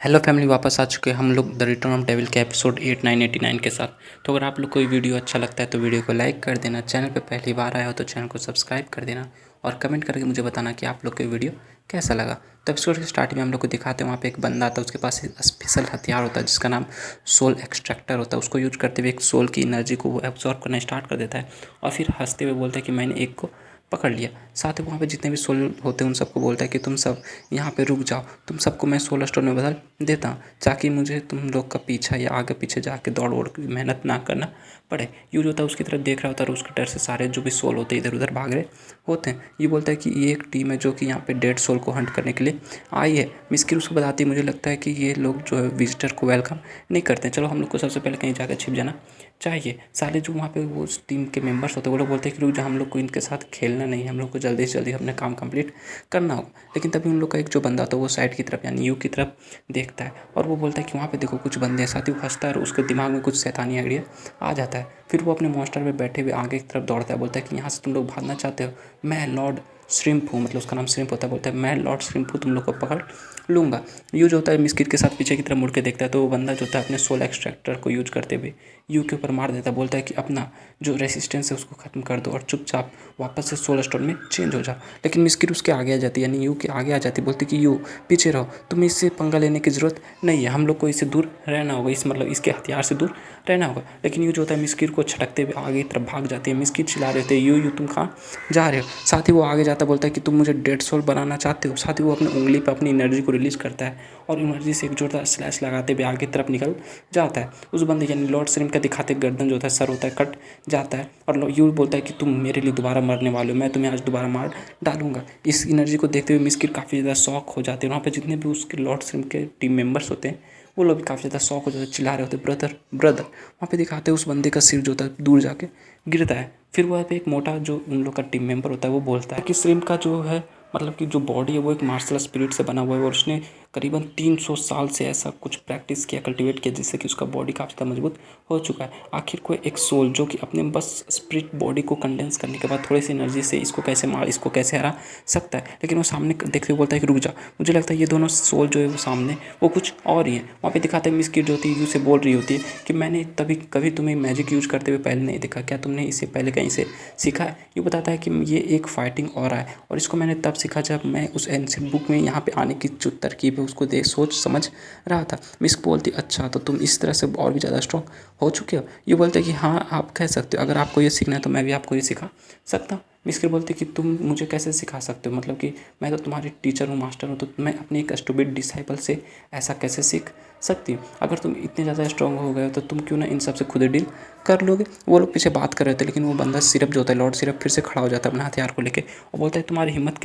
Hello family, वापस आ चुके हैं हम लोग द रिटर्न ऑफ डेविल के एपिसोड 8, 9, 89 के साथ। तो अगर आप लोग को ये वीडियो अच्छा लगता है तो वीडियो को लाइक कर देना, चैनल पे पहली बार आया हो तो चैनल को सब्सक्राइब कर देना और कमेंट करके मुझे बताना कि आप लोग को वीडियो कैसा लगा। तो एपिसोड के स्टार्टिंग में हम लोग को दिखाते हैं वहाँ पे एक बंदा आता है, उसके पास एक स्पेशल हथियार होता है जिसका नाम सोल एक्सट्रैक्टर होता है। उसको यूज करते हुए एक सोल की एनर्जी को वो एब्जॉर्ब करना स्टार्ट कर देता है और फिर हंसते हुए बोलता है कि मैंने एक को पकड़ लिया। साथ ही वहाँ पे जितने भी सोल होते हैं उन सबको बोलता है कि तुम सब यहाँ पे रुक जाओ, तुम सबको मैं सोल स्टोन में बदल देता हूँ ताकि मुझे तुम लोग का पीछा या आगे पीछे जाके दौड़ वोड़ के मेहनत ना करना पड़े। यूज होता है उसकी तरफ देख रहा होता है और उसके डर से सारे जो भी सोल होते हैं इधर उधर भाग रहे होते हैं। ये बोलता है कि ये एक टीम है जो कि यहाँ पे डेड सोल को हंट करने के लिए आई है। मिस्किल उसको बताती है मुझे लगता है कि ये लोग जो है विजिटर को वेलकम नहीं करते हैं, चलो हम लोग को सबसे पहले कहीं जाकर छिप जाना चाहिए। साले जो वहाँ पे वो टीम के मेंबर्स होते हैं वो लोग बोलते हैं कि रुक जा, हम लोग को इनके साथ खेलना नहीं है, हम लोग को जल्दी से जल्दी अपना काम कंप्लीट करना होगा। लेकिन तभी उन लोग का एक जो बंदा होता है वो साइड की तरफ यानी यू की तरफ देखता है और वो बोलता है कि वहाँ पे देखो कुछ बंदे हैं। साथ ही वो हंसता है और उसके दिमाग में कुछ शैतानी आइडिया आ जाता है। फिर वो अपने मॉन्स्टर पे बैठे हुए आगे की तरफ दौड़ता है, बोलता है कि यहाँ से तुम लोग भागना चाहते हो, मैं लॉर्ड श्रिम्प हूँ, मतलब उसका नाम श्रिम्प होता है। बोलता है मैं लॉर्ड श्रिम्प हूँ, तुम लोग को पकड़ लूँगा। यूज होता है मिस्किट के साथ पीछे की तरफ मुड़ के देखता है तो वो बंदा जो होता है अपने सोल एक्सट्रैक्टर को यूज करते हुए यू के ऊपर मार देता है। बोलता है कि अपना जो रेसिस्टेंस है उसको ख़त्म कर दो और चुपचाप वापस से सोल स्टोन में चेंज हो जाओ। लेकिन मिस्किट उसके आगे आ जाती है, यानी यू के आगे आ जाती है। बोलती कि यू पीछे रहो, तुम्हें इससे पंगा लेने की ज़रूरत नहीं है, हम लोग को इससे दूर रहना होगा, इस मतलब इसके हथियार से दूर रहना होगा। लेकिन यू जो होता है मिस्किट को छटकते हुए आगे की तरफ भाग जाती है। मिस्किट चिल्ला रहे थे यू तुम कहाँ जा रहे हो। साथ ही वो आगे जाता बोलता है कि तुम मुझे डेड सोल बनाना चाहते हो। साथ ही वो अपनी उंगली पर अपनी एनर्जी को रिलीज़ करता है और एनर्जी से एक जोरदार स्लैश लगाते हुए आगे की तरफ निकल जाता है। उस बंदे यानी लॉर्ड श्रिम्प का दिखाते गर्दन जो होता है, सर होता है, कट जाता है और यू बोलता है कि तुम मेरे लिए दोबारा मरने वाले हो, मैं तुम्हें आज दोबारा मार डालूंगा। इस एनर्जी को देखते हुए मिस्किट काफ़ी ज़्यादा शॉक हो जाते हैं। वहाँ पे जितने भी उसके लॉर्ड श्रिम्प के टीम मेंबर्स होते हैं वो लोग भी काफ़ी ज़्यादा शॉक हो जाते हैं, चिल्ला रहे होते हैं ब्रदर ब्रदर। वहाँ पे दिखाते हैं उस बंदे का सिर जो होता है दूर जाके गिरता है। फिर वहाँ पे एक मोटा जो उन लोग का टीम मेंबर होता है वो बोलता है कि श्रिम्प का जो है मतलब कि जो बॉडी है वो एक मार्शल स्पिरिट से बना हुआ है और उसने करीबन 300 साल से ऐसा कुछ प्रैक्टिस किया, कल्टीवेट किया, जिससे कि उसका बॉडी काफ़ी ज़्यादा मजबूत हो चुका है। आखिर कोई एक सोल जो कि अपने बस स्पिरिट बॉडी को कंडेंस करने के बाद थोड़ी सी एनर्जी से इसको कैसे हरा सकता है। लेकिन वो सामने देखते हुए बोलता है कि रुक जा, मुझे लगता है ये दोनों सोल जो है वो सामने वो कुछ और ही है। वहाँ पे दिखाते हैं मिस्किट जो होती है यू से बोल रही होती है कि मैंने कभी तुम्हें मैजिक यूज करते हुए पहले नहीं देखा, क्या तुमने इससे पहले कहीं से सीखा है। ये बताता है कि ये एक फाइटिंग और है और इसको मैंने तब सीखा जब मैं उस एंशिएंट बुक में यहाँ पे आने की जो तरकीब है उसको देख सोच समझ रहा था। मिस बोलती अच्छा तो तुम इस तरह से और भी ज़्यादा स्ट्रॉन्ग हो चुके हो। ये बोलते कि हाँ आप कह सकते हो, अगर आपको ये सीखना है तो मैं भी आपको ये सिखा सकता हूँ। मिस्किल बोलती कि तुम मुझे कैसे सिखा सकते हो, मतलब कि मैं तो तुम्हारी टीचर हूँ, मास्टर हूँ, तो मैं अपने एक स्टूपिड डिसाइपल से ऐसा कैसे सीख सकती हूँ। अगर तुम इतने ज़्यादा स्ट्रॉन्ग हो गए हो तो तुम क्यों ना इन सब से खुद ही डील कर लोगे। वो लोग पीछे बात कर रहे थे लेकिन वो बंदा सिरप जो होता है लॉर्ड सिरप फिर से खड़ा हो जाता है अपने हथियार को लेके और बोलता है तुम्हारी हिम्मत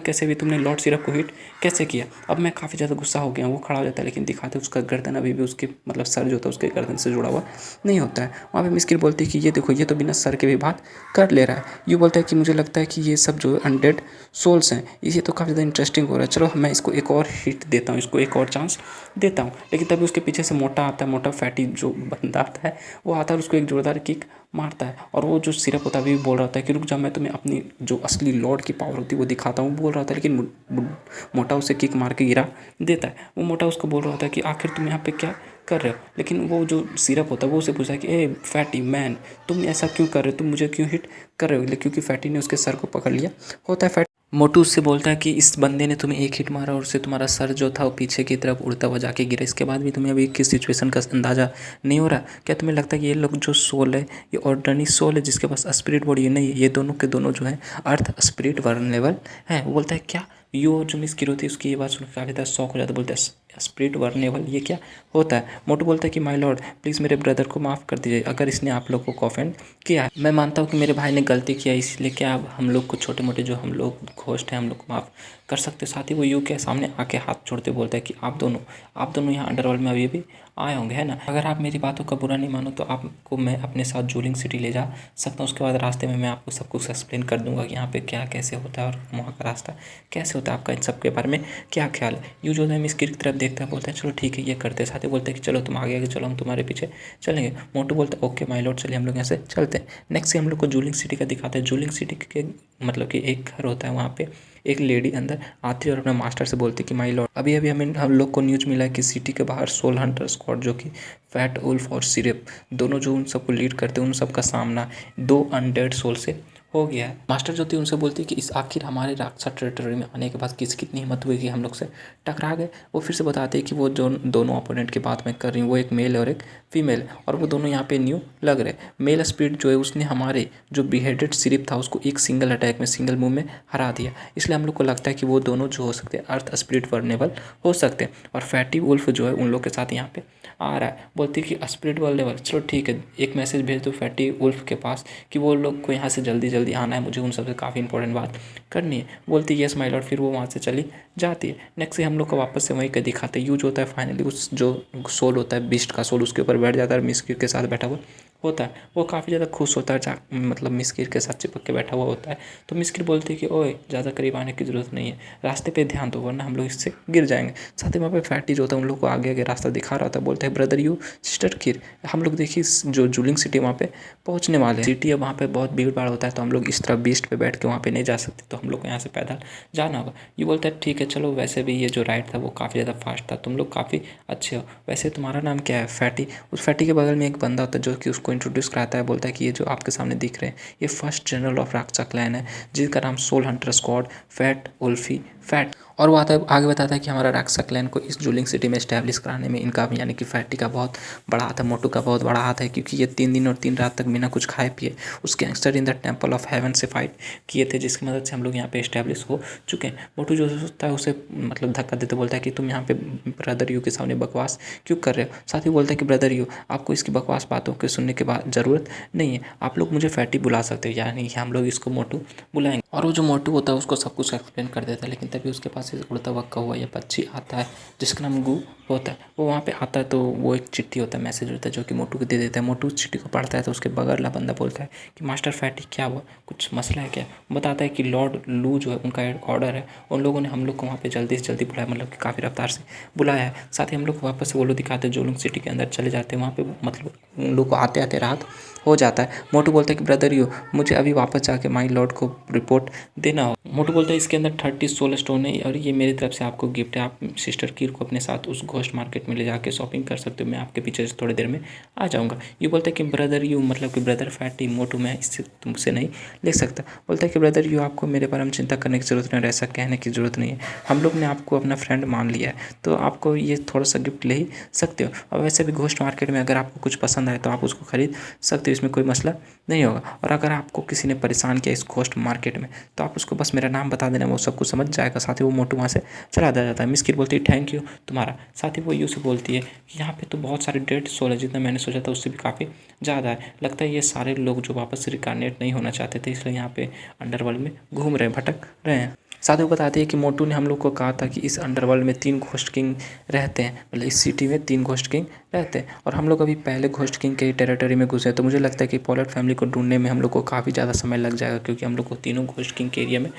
कैसे भी तुमने लॉर्ड सिरप को हिट कैसे किया। अब मैं काफ़ी ज़्यादा गुस्सा हो गया हूँ। वो खड़ा हो जाता है लेकिन दिखाते उसका गर्दन अभी भी उसके मतलब सर जो होता है उसके गर्दन से जुड़ा हुआ नहीं होता है। वहाँ पे मिस्किल बोलती है कि ये देखो ये तो बिना सर के भी बात कर ले रहा है। ये बोलता है कि मुझे लगता है कि ये सब जो अनडेड सोल्स हैं ये तो काफ़ी ज़्यादा इंटरेस्टिंग हो रहा है, चलो मैं इसको एक और हिट देता हूँ, इसको एक और चांस देता हूँ। लेकिन तभी उसके पीछे से मोटा आता है, मोटा फैटी जो बंदा आता है वो आता है और उसको एक जोरदार किक मारता है और वो जो सिरप होता है अभी भी बोल रहा होता है कि रुक जा, मैं तुम्हें अपनी जो असली लॉर्ड की पावर होती है वो दिखाता हूँ, बोल रहा होता है। लेकिन मोटा उसे किक मार के गिरा देता है। वो मोटा उसको बोल रहा होता है कि आखिर तुम यहाँ पे क्या कर रहे हो। लेकिन वो जो सिरप होता है वो उसे पूछा कि ए फैटी मैन, तुम ऐसा क्यों कर रहे हो, तुम मुझे क्यों हिट कर रहे हो। क्योंकि फैटी ने उसके सर को पकड़ लिया होता है। मोटू उससे बोलता है कि इस बंदे ने तुम्हें एक हिट मारा और उससे तुम्हारा सर जो था वो पीछे की तरफ उड़ता हुआ जाके गिरा। इसके बाद भी तुम्हें अभी किस सिचुएशन का अंदाज़ा नहीं हो रहा। क्या तुम्हें लगता है कि ये लोग जो सोल है ये ऑर्डिनरी सोल है जिसके पास स्पिरिट बॉडी नहीं है, ये दोनों के दोनों जो है अर्थ स्पिरिट वर्नेबल है। वो बोलता है क्या, यू और जो मिस की होती है उसकी ये बात सुन काफ़ी ज़्यादा शौक हो जाता है। बोलते हैं स्पिरिट वर्नेबल ये क्या होता है। मोटू बोलता है कि माय लॉर्ड प्लीज़ मेरे ब्रदर को माफ़ कर दीजिए अगर इसने आप लोग को ऑफेंड किया है। मैं मानता हूँ कि मेरे भाई ने गलती किया, इसलिए क्या आप हम लोग को छोटे मोटे जो हम लोग घोस्ट हैं हम लोग को माफ़ कर सकते। साथ ही वो यू के सामने आके हाथ छोड़ते बोलता है कि आप दोनों यहाँ अंडरवर्ल्ड में अभी भी आए होंगे है ना। अगर आप मेरी बातों का बुरा नहीं मानो तो आपको मैं अपने साथ जूलिंग सिटी ले जा सकता हूँ। उसके बाद रास्ते में मैं आपको सब कुछ एक्सप्लेन कर दूंगा कि यहाँ पे क्या कैसे होता है और वहाँ का रास्ता कैसे होता है। आपका इन सब के बारे में क्या ख्याल है। यू जो है मिस्किट की तरफ देखता है, बोलता है चलो ठीक है ये करते हैं। साथी बोलते हैं कि चलो तुम आगे आगे चलो, हम तुम्हारे पीछे चलेंगे। मोटू बोलता है ओके माय लॉर्ड, चलिए हम लोग यहाँ से चलते हैं। नेक्स्ट हम लोग को जूलिंग सिटी का दिखाते हैं। जूलिंग सिटी के मतलब कि एक घर होता है, वहाँ पे एक लेडी अंदर आती है और अपने मास्टर से बोलती है कि माय लॉर्ड, अभी अभी हम लोग को न्यूज़ मिला है कि सिटी के बाहर सोल हंटर स्क्वाड, जो कि फैट वुल्फ और सिरप दोनों जो उन सबको लीड करते हैं, उन सबका सामना 2 अनडेड सोल से हो गया है। मास्टर जो थी उनसे बोलती है कि इस आखिर हमारे राक्षस टेरिटरी में आने के बाद कितनी हिम्मत हुई कि हम लोग से टकरा गए। वो फिर से बताते हैं कि वो जो दोनों ओपोनेंट की बात मैं कर रही हूँ, वो एक मेल और एक फीमेल है, और वो दोनों यहाँ पे न्यू लग रहे। मेल स्पिरिट जो है उसने हमारे जो बिहेडेड सिरिप था उसको एक सिंगल अटैक में, सिंगल मूव में हरा दिया। इसलिए हम लोग को लगता है कि वो दोनों जो हो सकते हैं अर्थ स्पिरिट वर्नेबल हो सकते हैं। और फैटी वुल्फ जो है उन लोग के साथ यहाँ पे आ रहा है। बोलती है कि स्पिरिट वर्नेबल, चलो ठीक है, एक मैसेज भेज दो फैटी वुल्फ के पास कि वो लोग को यहाँ से जल्दी जल्दी आना है, मुझे उन सबसे काफ़ी इंपॉर्टेंट बात करनी है। बोलती है येस माय लॉर्ड, फिर वो वहाँ से चली जाती है। नेक्स्ट से हम लोग को वापस से वहीं का दिखाते हैं। यूज होता है फाइनली उस जो सोल होता है बिस्ट का सोल, उसके ऊपर बैठ जाता है, मिस्किर के साथ बैठा हुआ होता है। वो काफ़ी ज़्यादा खुश होता है, मतलब मिस्किर के साथ चिपक के बैठा हुआ होता है। तो मिस्किर बोलती है कि ओए ज़्यादा करीब आने की ज़रूरत नहीं है, रास्ते पे ध्यान दो वरना हम लोग इससे गिर जाएंगे। साथ ही वहाँ पे फैटी जो होता है उन लोग को आगे आगे रास्ता दिखा रहा होता है। बोलता है ब्रदर यू सिस्टर किर, हम लोग देखिए जो जूलिंग सिटी वहाँ पे पहुँचने वाले हैं। सिटी है वहाँ पे बहुत भीड़ भाड़ होता है, तो हम लोग इस तरह बीस्ट पे बैठ के वहाँ पे नहीं जा सकते, तो हम लोग को यहाँ से पैदल जाना होगा। ये बोलता है ठीक है चलो, वैसे भी ये जो राइड था वो काफ़ी ज़्यादा फास्ट था, तुम लोग काफ़ी अच्छे हो। वैसे तुम्हारा नाम क्या है? फैटी। उस फैटी के बगल में एक बंदा होता है जो कि उसको इंट्रोड्यूस कराता है। बोलता है कि ये जो आपके सामने दिख रहे हैं ये फर्स्ट जनरल ऑफ राक्षा क्लैन है, जिनका नाम सोल हंटर स्क्वाड फैट वुल्फी फैट। और वो आता है आगे बताता है कि हमारा राक्षा क्लैन को इस जूलिंग सिटी में इस्टेब्लिश कराने में इनका यानी कि फैटी का बहुत बड़ा हाथ है, मोटू का बहुत बड़ा हाथ है, क्योंकि ये 3 दिन और 3 रात तक बिना कुछ खाए पिए उस gangster in the temple of haven से फाइट किए थे, जिसकी मदद से हम लोग यहाँ पे इस्टेब्लिश हो चुके हैं। मोटू जो होता है उसे मतलब धक्का देते बोलता है कि तुम यहाँ पे ब्रदर यू के सामने बकवास क्यों कर रहे हो। साथ ही बोलता है कि ब्रदर यू, आपको इसकी बकवास बातों के सुनने के बाद ज़रूरत नहीं है, आप लोग मुझे फैटी बुला सकते हो, यानी हम लोग इसको मोटू बुलाएंगे। और वो जो मोटू होता है उसको सब कुछ एक्सप्लेन कर देता है, लेकिन तभी उसके पास एक उड़ता हुआ कौवा या पक्षी आता है जिसका नाम गू होता है। वो वहाँ पे आता है तो वो एक चिट्ठी होता है, मैसेज होता है जो कि मोटू को दे देता है। मोटू उस चिट्ठी को पढ़ता है तो उसके बगल वाला बंदा बोलता है कि मास्टर फैटी क्या हुआ, कुछ मसला है क्या? बताता है कि लॉर्ड लू जो है उनका ऑर्डर है, उन लोगों ने हम लोग को वहाँ पे जल्दी से जल्दी बुलाया, मतलब कि काफ़ी रफ्तार से बुलाया है। साथ ही हम लोग वापस से वो लोग दिखाते हैं जोलुंग सिटी के अंदर चले जाते हैं। वहाँ पे मतलब उन लोग को आते आते रात हो जाता है। मोटू बोलता है कि ब्रदर यू, मुझे अभी वापस जाके माई लॉर्ड को रिपोर्ट देना हो। मोटू बोलता है इसके अंदर 30 सोल स्टोन है और ये मेरी तरफ से आपको गिफ्ट है, आप सिस्टर कीर को अपने साथ उस घोस्ट मार्केट में ले जाके शॉपिंग कर सकते हो, मैं आपके पीछे से थोड़ी देर में आ जाऊँगा। ये बोलता है कि ब्रदर यू, मतलब कि ब्रदर फैटी, मोटू मैं इससे तुमसे नहीं ले सकता। बोलता है कि ब्रदर यू, आपको मेरे बारे में चिंता करने की ज़रूरत नहीं, ऐसा कहने की ज़रूरत नहीं है, हम लोग ने आपको अपना फ्रेंड मान लिया है, तो आपको ये थोड़ा सा गिफ्ट ले ही सकते हो। और वैसे भी घोस्ट मार्केट में अगर आपको कुछ पसंद आए तो आप उसको खरीद सकते हो, इसमें कोई मसला नहीं होगा। और अगर आपको किसी ने परेशान किया इस घोस्ट मार्केट में तो आप उसको बस मेरा नाम बता देना, वो सब कुछ समझ जाएगा। साथ ही वो मोटू वहाँ से चला जाता है। मिस्किर बोलती है थैंक यू तुम्हारा। साथ ही वो यू से बोलती है कि यहाँ पे तो बहुत सारे डेड सोल है, जितना मैंने सोचा था उससे भी काफ़ी ज़्यादा है, लगता है ये सारे लोग जो वापस रिकार्नेट नहीं होना चाहते थे इसलिए यहाँ पे अंडरवर्ल्ड में घूम रहे हैं, भटक रहे हैं। साथ ही वो बताते हैं कि मोटू ने हम लोग को कहा था कि इस अंडरवर्ल्ड में 3 घोस्ट किंग रहते हैं, मतलब इस सिटी में 3 घोस्ट किंग रहते हैं, और हम लोग अभी पहले घोस्ट किंग के टेरिटरी में घुसे, तो मुझे लगता है कि पॉलेट फैमिली को ढूंढने में हम लोग को काफ़ी ज़्यादा समय लग जाएगा, क्योंकि हम लोग को तीनों घोस्ट किंग के एरिया में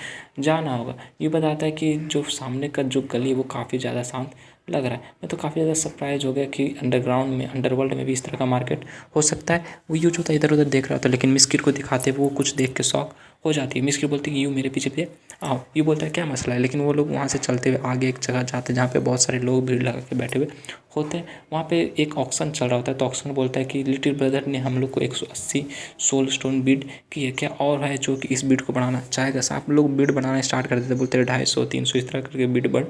जाना होगा। ये बताता है कि जो सामने का जो गली है वो काफ़ी ज़्यादा शांत लग रहा है। मैं तो काफ़ी ज़्यादा सरप्राइज हो गया कि अंडरग्राउंड में, अंडरवर्ल्ड में भी इस तरह का मार्केट हो सकता है। वो यूज होता है इधर उधर देख रहा था, लेकिन मिस्किर को दिखाते वो कुछ देख के शौक हो जाती है। मिस्किर बोलती है कि यू मेरे पीछे पीछे आओ। ये बोलता है क्या मसला है, लेकिन वो लोग वहाँ से चलते हुए आगे एक जगह जाते हैं जहाँ पे बहुत सारे लोग भीड़ लगा के बैठे हुए होते हैं। वहाँ पे एक ऑक्शन चल रहा होता है, तो ऑक्शन बोलता है कि लिटिल ब्रदर ने हम लोग को 180 सोल स्टोन बीड की है, क्या और है जो कि इस बीड को बढ़ाना चाहेगा? आप लोग बीड बनाना स्टार्ट कर देते, बोलते हैं 250 300 इस तरह करके बीड बढ़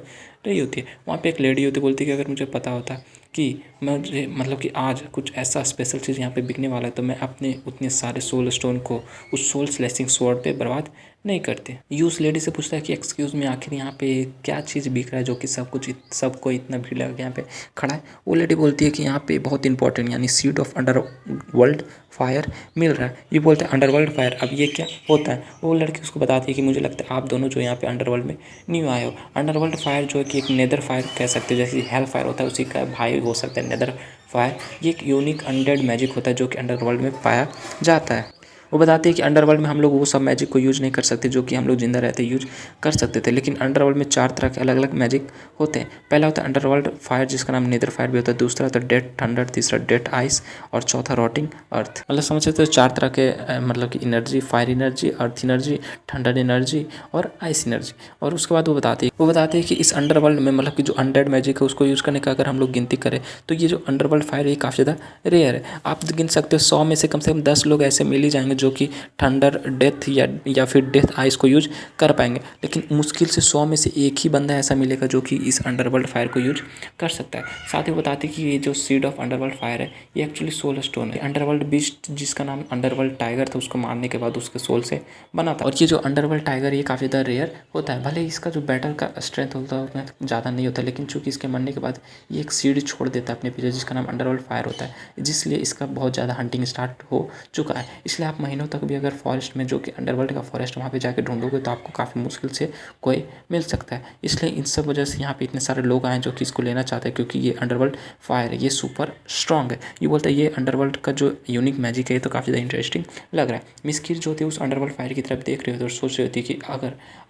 रही होती है। वहाँ पे एक लेडी होती है, बोलती है कि अगर मुझे पता होता कि मुझे मतलब कि आज कुछ ऐसा स्पेशल चीज़ यहाँ पे बिकने वाला है तो मैं अपने उतने सारे सोल स्टोन को उस सोल स्लेसिंग स्वॉर्ड पे बर्बाद नहीं करते। ये उस लेडी से पूछता है कि एक्सक्यूज़ में आखिर यहाँ पे क्या चीज़ बिक रहा है जो कि सबको इतना भीड़ लगा के यहाँ पे खड़ा है? वो लेडी बोलती है कि यहाँ पे बहुत इंपॉर्टेंट यानी सीड ऑफ अंडरवर्ल्ड फायर मिल रहा है। ये बोलते हैं अंडरवर्ल्ड फायर, अब ये क्या होता है? वो लड़की उसको बताती है कि मुझे लगता है आप दोनों जो यहाँ पे अंडरवर्ल्ड में न्यू आए हो। अंडरवर्ल्ड फायर जो है कि एक नेदर फायर कह सकते हैं, जैसे हेल फायर होता है उसी का भाई हो सकता है नेदर फायर। ये एक यूनिक अनडेड मैजिक होता है जो कि अंडरवर्ल्ड में पाया जाता है। वो बताती है कि अंडरवर्ल्ड में हम लोग वो सब मैजिक को यूज़ नहीं कर सकते जो कि हम लोग जिंदा रहते यूज कर सकते थे, लेकिन अंडरवर्ल्ड में 4 तरह के अलग अलग मैजिक होते हैं। पहला होता है अंडरवर्ल्ड फायर, जिसका नाम नेदर फायर भी होता है। दूसरा होता है डेथ थंडर, तीसरा डेथ आइस और चौथा रॉटिंग अर्थ। मतलब समझ सकते हो 4 तरह के मतलब कि energy, fire energy, earth energy, thunder energy और आइस एनर्जी। और उसके बाद वो बताते हैं कि इस अंडरवर्ल्ड में मतलब कि जो अनडेड मैजिक है उसको यूज़ करने का अगर हम लोग गिनती करें तो ये जो अंडरवर्ल्ड फायर है काफ़ी ज़्यादा रेयर है। आप गिन सकते हो 100 में से कम 10 लोग ऐसे मिल ही जाएंगे जो कि थंडर, डेथ या फिर डेथ आइस को यूज कर पाएंगे, लेकिन मुश्किल से 100 में से एक ही बंदा ऐसा मिलेगा जो कि इस अंडरवर्ल्ड फायर को यूज कर सकता है। साथ ही बताते हैं कि ये जो सीड ऑफ अंडरवर्ल्ड फायर है ये एक्चुअली सोल स्टोन है। अंडरवर्ल्ड बीस्ट जिसका नाम अंडरवर्ल्ड टाइगर था उसको मारने के बाद उसके सोल से बना था। और ये जो अंडरवर्ल्ड टाइगर ये काफ़ी ज़्यादा रेयर होता है। भले इसका जो बैटल का स्ट्रेंथ होता है उसमें ज़्यादा नहीं होता, लेकिन चूंकि इसके मरने के बाद ये एक सीड छोड़ देता है अपने पीछे जिसका नाम अंडरवर्ल्ड फायर होता है, जिसलिए इसका बहुत ज़्यादा हंटिंग स्टार्ट हो चुका है। इसलिए आप महीनों तक भी अगर फॉरेस्ट में जो कि अंडरवर्ल्ड का फॉरेस्ट वहाँ पे जाके ढूंढोगे तो आपको काफ़ी मुश्किल से कोई मिल सकता है। इसलिए इन सब वजह से यहाँ पे इतने सारे लोग आए जो कि इसको लेना चाहते हैं, क्योंकि ये अंडरवर्ल्ड फायर है, ये सुपर स्ट्रॉन्ग है। ये बोलता है ये अंडरवर्ल्ड का जो यूनिक मैजिक है ये तो काफ़ी ज़्यादा इंटरेस्टिंग लग रहा है। मिस्किर जो होती है उस अंडरवर्ल्ड फायर की तरफ देख रही होती है और सोच रही होती है कि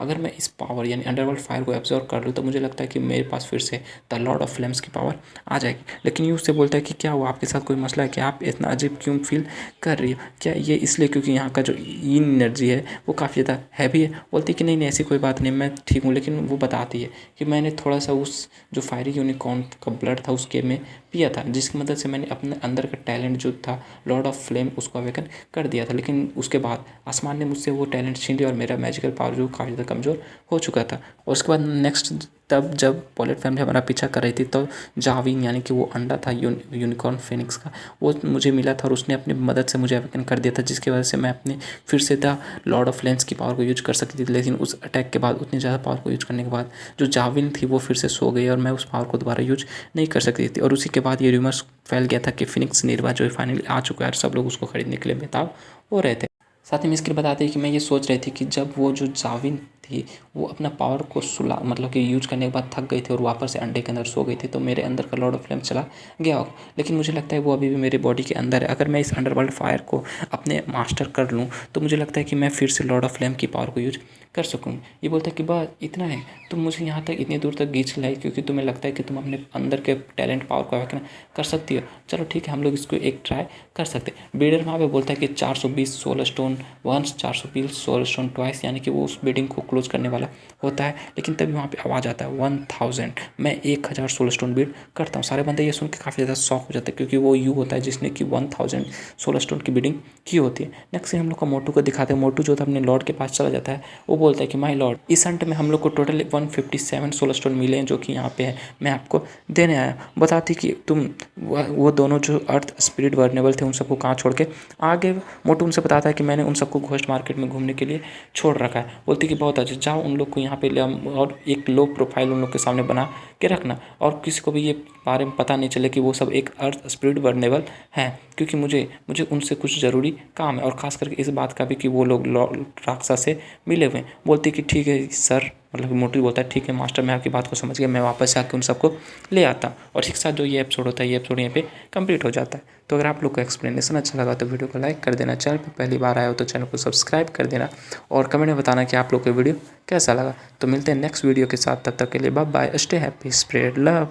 अगर मैं इस पावर यानी अंडरवर्ल्ड फायर को एब्जॉर्व कर लूँ तो मुझे लगता है कि मेरे पास फिर से द लॉर्ड ऑफ फ्लेम्स की पावर आ जाएगी। लेकिन ये उससे बोलता है कि क्या हुआ, आपके साथ कोई मसला है, कि आप इतना अजीब क्यों फील कर रही हो, क्या ये इसलिए क्योंकि यहाँ का जो इन एनर्जी है वो काफ़ी ज़्यादा हैवी है। बोलती है कि नहीं ऐसी कोई बात नहीं, मैं ठीक हूँ। लेकिन वो बताती है कि मैंने थोड़ा सा उस जो फायरी यूनिकॉर्न का ब्लड था उसके में पिया था, जिसकी मदद से मैंने अपने अंदर का टैलेंट जो था लॉर्ड ऑफ फ्लेम उसको अवेकन कर दिया था। लेकिन उसके बाद आसमान ने मुझसे वो टैलेंट छीन लिया और मेरा मैजिकल पावर जो काफ़ी ज़्यादा कमज़ोर हो चुका था। और उसके बाद नेक्स्ट तब जब पॉलेट फैमिली हमारा पीछा कर रही थी तो जाविन यानी कि वो अंडा था यूनिकॉर्न फिनिक्स का, वो मुझे मिला था और उसने अपनी मदद से मुझे अवेकन कर दिया था, जिसकी वजह से मैं अपने फिर से था लॉर्ड ऑफ फ्लेम्स की पावर को यूज कर सकती थी। लेकिन उस अटैक के बाद उतनी ज़्यादा पावर को यूज करने के बाद जो जाविन थी वो फिर से सो गई और मैं उस पावर को दोबारा यूज नहीं कर सकती थी। और उसी के बाद ये र्यूमर्स फैल गया था कि फिनिक्स निर्वा जो फाइनली आ चुका है और सब लोग उसको खरीदने के लिए बेताब हो रहे थे। साथ ही मिस्किर बताते हैं कि मैं ये सोच रही थी कि जब वो जो जाविन थी वो अपना पावर को सुला मतलब कि यूज करने के बाद थक गई थी और वापस से अंडे के अंदर सो गई थी तो मेरे अंदर का लॉर्ड ऑफ फ्लेम चला गया होगा। लेकिन मुझे लगता है वो अभी भी मेरे बॉडी के अंदर है। अगर मैं इस अंडरवर्ल्ड फायर को अपने मास्टर कर लूँ तो मुझे लगता है कि मैं फिर से लॉर्ड ऑफ फ्लेम की पावर को यूज कर सकूँ। ये बोलता है कि बस इतना है, तुम मुझे यहाँ तक इतनी दूर तक खींच लाई क्योंकि तुम्हें लगता है कि तुम अपने अंदर के टैलेंट पावर को अवेकन कर सकती हो। चलो ठीक है, हम लोग इसको एक ट्राई कर सकते हैं। ब्रीडर वहाँ पे बोलता है कि 420 soul stone once, 420 soul stone twice, यानी कि वो उस बिल्डिंग को क्लोज करने वाला होता है। लेकिन तभी वहाँ पे आवाज़ आता है 1000, मैं 1000 सोल स्टोन बिल्ड करता हूँ। सारे बंदे ये सुन के काफ़ी ज़्यादा शॉक हो जाते हैं क्योंकि वो यू होता है जिसने कि 1000 सोल स्टोन की बिल्डिंग की होती है। नेक्स्ट से हम लोग को मोटू को दिखाते हैं। मोटू जो था अपने लॉर्ड के पास चला जाता है। वो बोलता है कि माय लॉर्ड, इस हंट में हम लोग को टोटल 157 सोल स्टोन मिले हैं जो कि यहाँ पे है, मैं आपको देने आया। बताती कि तुम वो दोनों जो अर्थ स्पिरिट वर्नेबल थे उन सबको कहाँ छोड़ के आगे। मोटू उनसे बताता है कि मैंने उन सबको घोस्ट मार्केट में घूमने के लिए छोड़ रखा है। बोलती कि बहुत अच्छा, जाओ उन लोग को यहाँ पे ले और एक लो प्रोफाइल उन लोग के सामने बना के रखना और किसी को भी ये बारे में पता नहीं चले कि वो सब एक अर्थ स्पिरिट वर्नेबल हैं, क्योंकि मुझे उनसे कुछ ज़रूरी काम है और ख़ास करके इस बात का भी कि वो लोग राक्षस से मिले हुए हैं। बोलती कि ठीक है सर, मतलब मोटू बोलता है ठीक है मास्टर, मैं आपकी बात को समझ गया, मैं वापस आके उन सबको ले आता हूँ। और इसके साथ जो ये एपिसोड होता है ये एपिसोड यहाँ पे कंप्लीट हो जाता है। तो अगर आप लोग को एक्सप्लेनेशन अच्छा लगा तो वीडियो को लाइक कर देना, चैनल पर पहली बार आए हो तो चैनल को सब्सक्राइब कर देना और कमेंट में बताना कि आप लोग को वीडियो कैसा लगा। तो मिलते हैं नेक्स्ट वीडियो के साथ, तब तक के लिए bye bye, stay happy, spread love.